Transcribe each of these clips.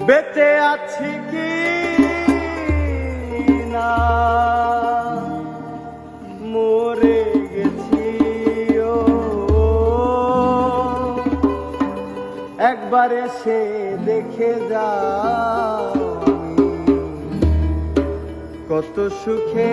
বেঁচে আছি কি না মরে গেছি ও একবার এসে দেখে যাও কত সুখে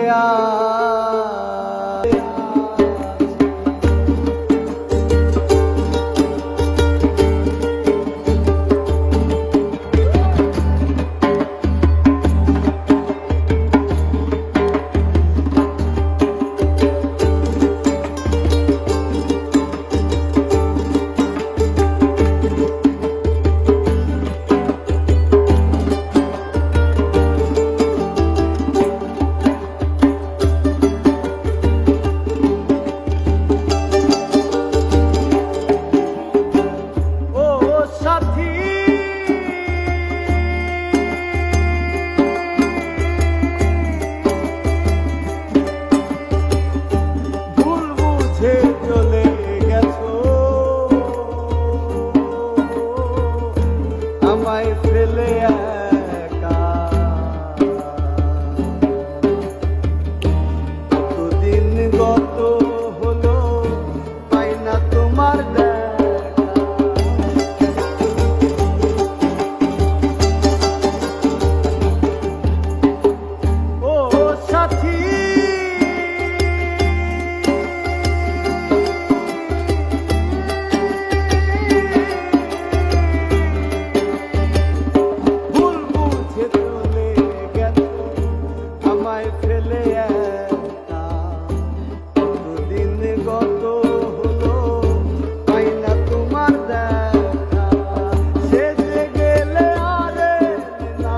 ফেলে একা কতদিন গত হলো পাই না তোমার দেখা ও সাথী ফেলে একা কতদিন গত হলো পাই না তোমার দেখা সেজে গেলে আরে না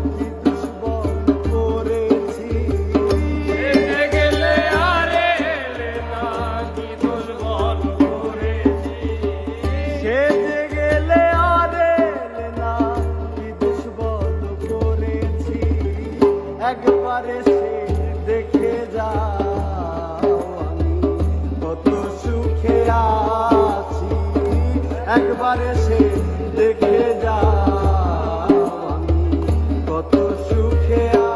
কি দুষ্বল করেছি সেজে গেলে আরে না কি দুষ্বল করেছি সেজে গেলে আরে না কি দুষ্বল করেছি একবারে দেখে যাও আমি কত সুখে আছি একবারে সে দেখে যাও আমি কত সুখে আছি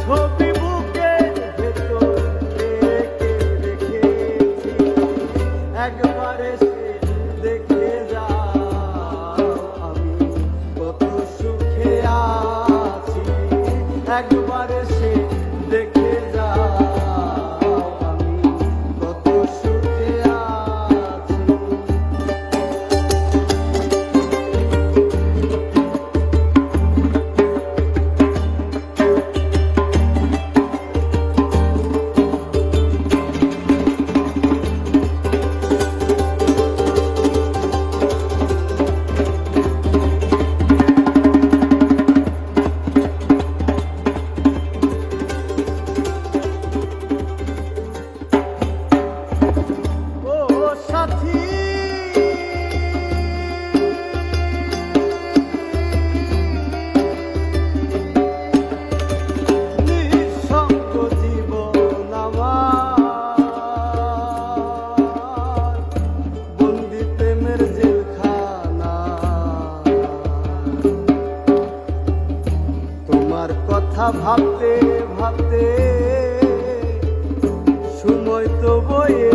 ছবি বুকের ভেতর রেখে ভাবতে ভাবতে সময় তো বয়ে